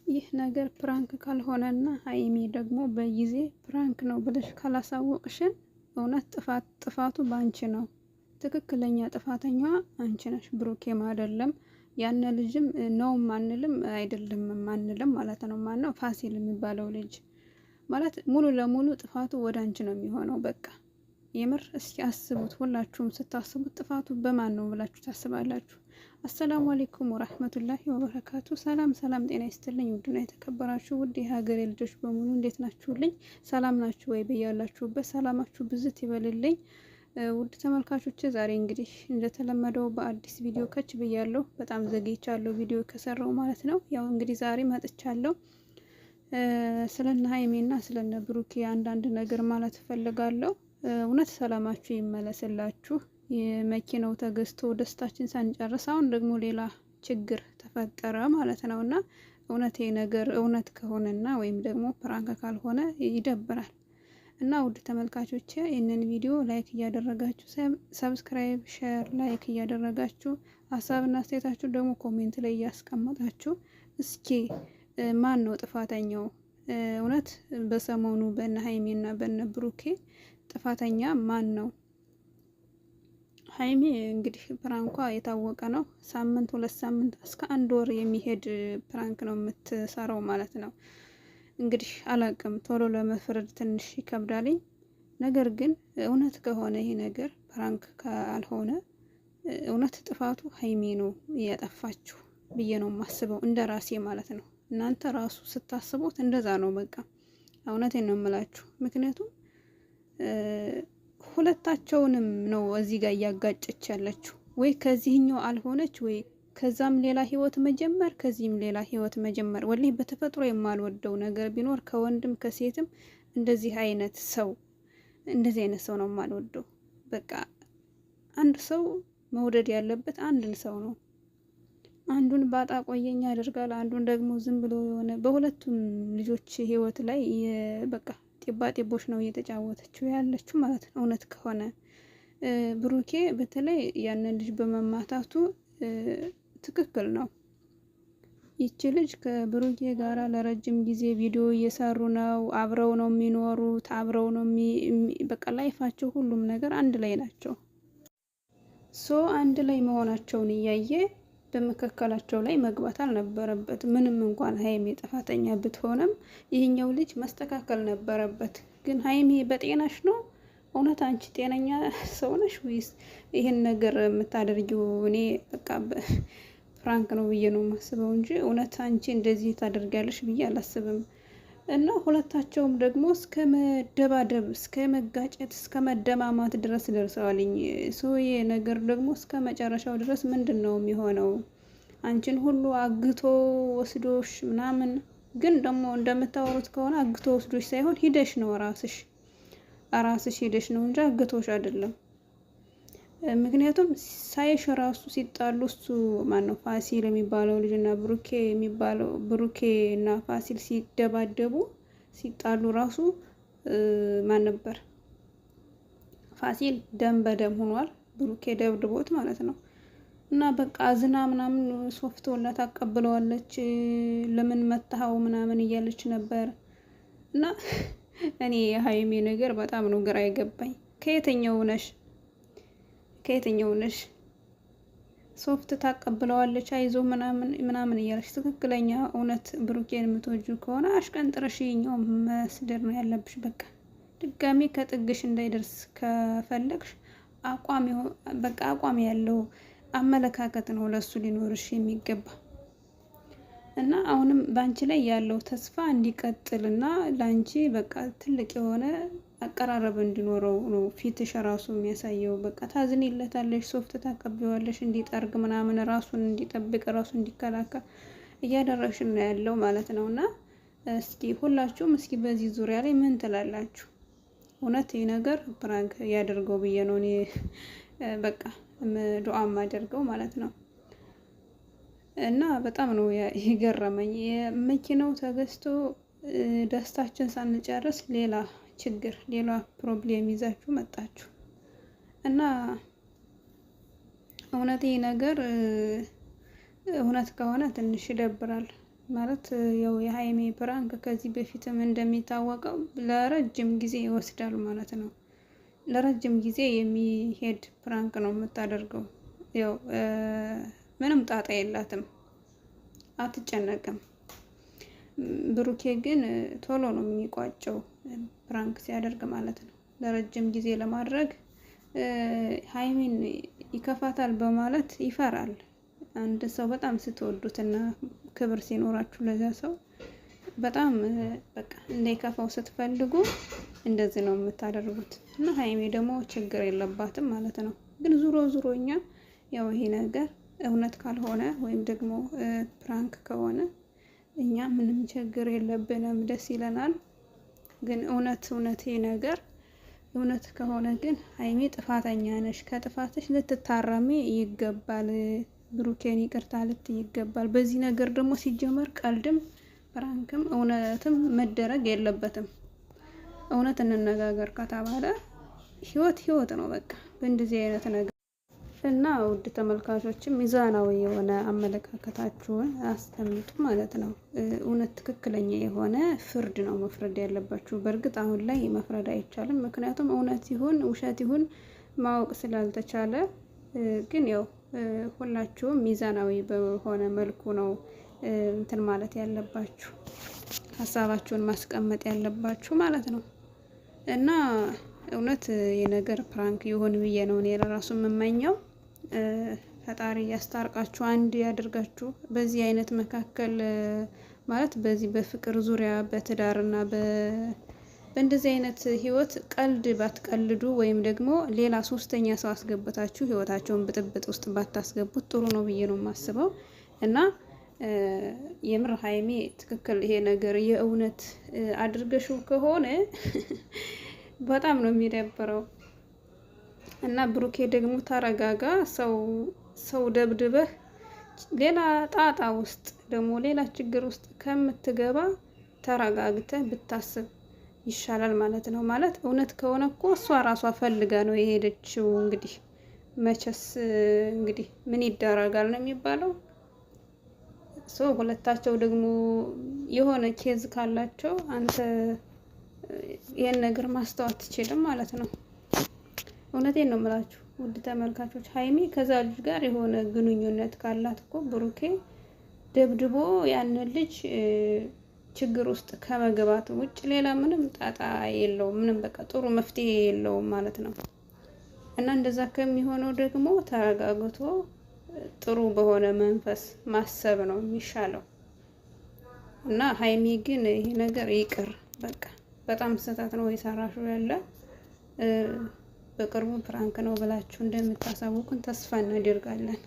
ይህ ነገር ፕራንክ ካልሆነና ሀይሚ ደግሞ በጊዜ ፕራንክ ነው ብለሽ ካላሳወቅሽን እውነት ጥፋቱ በአንቺ ነው። ትክክለኛ ጥፋተኛዋ አንቺ ነሽ፣ ብሩኬም አይደለም። ያነ ልጅም ነውም አንልም አይደለም አንልም ማለት ነው። ማነው ፋሲል የሚባለው ልጅ ማለት ሙሉ ለሙሉ ጥፋቱ ወደ አንቺ ነው የሚሆነው። በቃ የምር እስኪ አስቡት፣ ሁላችሁም ስታስቡት ጥፋቱ በማን ነው ብላችሁ ታስባላችሁ? አሰላሙ አሌይኩም ወራህመቱላሂ ወበረካቱ። ሰላም ሰላም፣ ጤና ይስጥልኝ ውድና የተከበራችሁ ውድ የሀገሬ ልጆች በሙሉ እንዴት ናችሁልኝ? ሰላም ናችሁ ወይ? በያላችሁበት ሰላማችሁ ብዝት ይበልልኝ። ውድ ተመልካቾች ዛሬ እንግዲህ እንደተለመደው በአዲስ ቪዲዮ ከች ብያለሁ። በጣም ዘግይቻለሁ ቪዲዮ ከሰራው ማለት ነው። ያው እንግዲህ ዛሬ መጥቻለሁ። ስለነ ሀይሜና ስለነ ብሩኬ አንዳንድ ነገር ማለት እፈልጋለሁ። እውነት ሰላማችሁ ይመለስላችሁ። የመኪናው ተገዝቶ ደስታችን ሳንጨርስ አሁን ደግሞ ሌላ ችግር ተፈጠረ ማለት ነው። እና እውነት ነገር እውነት ከሆነና ወይም ደግሞ ፕራንክ ካልሆነ ይደብራል። እና ውድ ተመልካቾች ይህንን ቪዲዮ ላይክ እያደረጋችሁ ሰብስክራይብ፣ ሼር፣ ላይክ እያደረጋችሁ ሀሳብና አስተያየታችሁ ደግሞ ኮሜንት ላይ እያስቀመጣችሁ እስኪ ማን ነው ጥፋተኛው? እውነት በሰሞኑ በነ ሀይሜና በነ ብሩኬ ጥፋተኛ ማን ነው? ሀይሜ እንግዲህ ፕራንኳ የታወቀ ነው። ሳምንት 2 ሳምንት እስከ 1 ወር የሚሄድ ፕራንክ ነው የምትሰራው ማለት ነው። እንግዲህ አላቅም፣ ቶሎ ለመፍረድ ትንሽ ይከብዳልኝ። ነገር ግን እውነት ከሆነ ይሄ ነገር ፕራንክ ካልሆነ እውነት ጥፋቱ ሀይሜ ነው ያጠፋችሁ ብዬ ነው የማስበው፣ እንደ ራሴ ማለት ነው። እናንተ ራሱ ስታስቡት እንደዛ ነው። በቃ እውነቴን ነው የምላችሁ። ምክንያቱም ሁለታቸውንም ነው እዚህ ጋር እያጋጨች ያለችው። ወይ ከዚህኛው አልሆነች ወይ ከዛም ሌላ ህይወት መጀመር ከዚህም ሌላ ህይወት መጀመር። ወላሂ በተፈጥሮ የማልወደው ነገር ቢኖር ከወንድም ከሴትም እንደዚህ አይነት ሰው ነው የማልወደው። በቃ አንድ ሰው መውደድ ያለበት አንድን ሰው ነው። አንዱን ባጣ ቆየኛ ያደርጋል፣ አንዱን ደግሞ ዝም ብሎ የሆነ በሁለቱም ልጆች ህይወት ላይ በቃ ጤባጤቦች ነው እየተጫወተችው ያለችው ማለት ነው። እውነት ከሆነ ብሩኬ በተለይ ያንን ልጅ በመማታቱ ትክክል ነው። ይቺ ልጅ ከብሩኬ ጋራ ለረጅም ጊዜ ቪዲዮ እየሰሩ ነው። አብረው ነው የሚኖሩት፣ አብረው ነው በቃ ላይፋቸው ሁሉም ነገር አንድ ላይ ናቸው። አንድ ላይ መሆናቸውን እያየ በመካከላቸው ላይ መግባት አልነበረበት። ምንም እንኳን ሀይሜ ጥፋተኛ ብትሆንም ይህኛው ልጅ መስተካከል ነበረበት። ግን ሀይሜ በጤናሽ ነው? እውነት አንቺ ጤነኛ ሰው ነሽ ወይስ ይህን ነገር የምታደርጊው? እኔ በቃ ፍራንክ ነው ብዬ ነው የማስበው እንጂ እውነት አንቺ እንደዚህ ታደርጊያለሽ ብዬ አላስብም። እና ሁለታቸውም ደግሞ እስከ መደባደብ፣ እስከ መጋጨት፣ እስከ መደማማት ድረስ ደርሰዋልኝ። ይሄ ነገር ደግሞ እስከ መጨረሻው ድረስ ምንድን ነው የሚሆነው? አንቺን ሁሉ አግቶ ወስዶሽ ምናምን። ግን ደግሞ እንደምታወሩት ከሆነ አግቶ ወስዶሽ ሳይሆን ሂደሽ ነው ራስሽ ሄደሽ ነው እንጂ አግቶሽ አይደለም። ምክንያቱም ሳይሽ ራሱ ሲጣሉ እሱ ማነው ፋሲል የሚባለው ልጅና ብሩኬ እና ፋሲል ሲደባደቡ ሲጣሉ ራሱ ማን ነበር? ፋሲል ደም በደም ሆኗል፣ ብሩኬ ደብድቦት ማለት ነው። እና በቃ አዝና ምናምን ሶፍቶላ ታቀብለዋለች። ለምን መታኸው ምናምን እያለች ነበር። እና እኔ የሀይሜ ነገር በጣም ነው ግራ የገባኝ። ከየትኛው ነሽ? ሶፍት ታቀብለዋለች አይዞ ምናምን እያለች። ትክክለኛ እውነት ብሩኬን የምትወጁ ከሆነ አሽቀንጥረሽ ይኸኛው መስደር ነው ያለብሽ። በቃ ድጋሚ ከጥግሽ እንዳይደርስ ከፈለግሽ አቋም ያለው አመለካከት ነው ለሱ ሊኖርሽ የሚገባ። እና አሁንም ባንቺ ላይ ያለው ተስፋ እንዲቀጥልና ላንቺ በቃ ትልቅ የሆነ አቀራረብ እንዲኖረው ነው ፊትሽ ራሱ የሚያሳየው። በቃ ታዝኒለታለሽ፣ ሶፍት ታቀቢዋለሽ፣ እንዲጠርግ ምናምን ራሱን እንዲጠብቅ ራሱን እንዲከላከል እያደረግሽ ነው ያለው ማለት ነው። እና እስኪ ሁላችሁም እስኪ በዚህ ዙሪያ ላይ ምን ትላላችሁ? እውነት ይህ ነገር ፕራንክ ያደርገው ብዬ ነው እኔ በቃ ዱዓ ማደርገው ማለት ነው። እና በጣም ነው የገረመኝ። የመኪናው ተገዝቶ ደስታችን ሳንጨርስ ሌላ ችግር፣ ሌላ ፕሮብሌም ይዛችሁ መጣችሁ። እና እውነት ይህ ነገር እውነት ከሆነ ትንሽ ይደብራል። ማለት ያው የሀይሚ ፕራንክ ከዚህ በፊትም እንደሚታወቀው ለረጅም ጊዜ ይወስዳል ማለት ነው። ለረጅም ጊዜ የሚሄድ ፕራንክ ነው የምታደርገው። ያው ምንም ጣጣ የላትም፣ አትጨነቅም። ብሩኬ ግን ቶሎ ነው የሚቋጨው ፕራንክ ሲያደርግ ማለት ነው። ለረጅም ጊዜ ለማድረግ ሀይሚን ይከፋታል በማለት ይፈራል። አንድ ሰው በጣም ስትወዱትና ክብር ሲኖራችሁ ለዛ ሰው በጣም በቃ እንዳይከፋው ስትፈልጉ እንደዚህ ነው የምታደርጉት። እና ሀይሚ ደግሞ ችግር የለባትም ማለት ነው። ግን ዙሮ እኛ ያው ይሄ ነገር እውነት ካልሆነ ወይም ደግሞ ፕራንክ ከሆነ እኛ ምንም ችግር የለብንም፣ ደስ ይለናል። ግን እውነት ይሄ ነገር እውነት ከሆነ ግን ሀይሚ ጥፋተኛ ነሽ፣ ከጥፋትሽ ልትታረሚ ይገባል፣ ብሩኬን ይቅርታ ልትይ ይገባል። በዚህ ነገር ደግሞ ሲጀመር ቀልድም ፕራንክም እውነትም መደረግ የለበትም። እውነት እንነጋገር ከተባለ ህይወት ነው በቃ በእንደዚህ አይነት ነገር እና ውድ ተመልካቾችም ሚዛናዊ የሆነ አመለካከታችሁን አስቀምጡ ማለት ነው። እውነት ትክክለኛ የሆነ ፍርድ ነው መፍረድ ያለባችሁ። በእርግጥ አሁን ላይ መፍረድ አይቻልም፣ ምክንያቱም እውነት ይሁን ውሸት ይሁን ማወቅ ስላልተቻለ። ግን ያው ሁላችሁም ሚዛናዊ በሆነ መልኩ ነው እንትን ማለት ያለባችሁ፣ ሀሳባችሁን ማስቀመጥ ያለባችሁ ማለት ነው። እና እውነት የነገር ፕራንክ ይሁን ብዬ ነው እኔ ለራሱ የምመኘው። ፈጣሪ ያስታርቃችሁ፣ አንድ ያድርጋችሁ። በዚህ አይነት መካከል ማለት በዚህ በፍቅር ዙሪያ በትዳርና በእንደዚህ አይነት ህይወት ቀልድ ባትቀልዱ ወይም ደግሞ ሌላ ሶስተኛ ሰው አስገብታችሁ ህይወታቸውን ብጥብጥ ውስጥ ባታስገቡት ጥሩ ነው ብዬ ነው የማስበው። እና የምር ሀይሚ ትክክል ይሄ ነገር የእውነት አድርገሽው ከሆነ በጣም ነው የሚደብረው። እና ብሩኬ ደግሞ ተረጋጋ። ሰው ደብድበህ ሌላ ጣጣ ውስጥ ደግሞ ሌላ ችግር ውስጥ ከምትገባ ተረጋግተህ ብታስብ ይሻላል ማለት ነው። ማለት እውነት ከሆነ እኮ እሷ ራሷ ፈልጋ ነው የሄደችው። እንግዲህ መቼስ እንግዲህ ምን ይደረጋል ነው የሚባለው። ሁለታቸው ደግሞ የሆነ ኬዝ ካላቸው አንተ ይሄን ነገር ማስተዋል ትችልም ማለት ነው። እውነቴን ነው የምላችሁ ውድ ተመልካቾች። ሀይሚ ከዛ ልጅ ጋር የሆነ ግንኙነት ካላት እኮ ብሩኬ ደብድቦ ያንን ልጅ ችግር ውስጥ ከመግባት ውጭ ሌላ ምንም ጣጣ የለውም። ምንም በቃ ጥሩ መፍትሄ የለውም ማለት ነው። እና እንደዛ ከሚሆነው ደግሞ ተረጋግቶ ጥሩ በሆነ መንፈስ ማሰብ ነው የሚሻለው። እና ሀይሚ ግን ይሄ ነገር ይቅር በቃ በጣም ስህተት ነው የሰራሽው ያለ። በቅርቡ ፕራንክ ነው ብላችሁ እንደምታሳውቁን ተስፋ እናደርጋለን።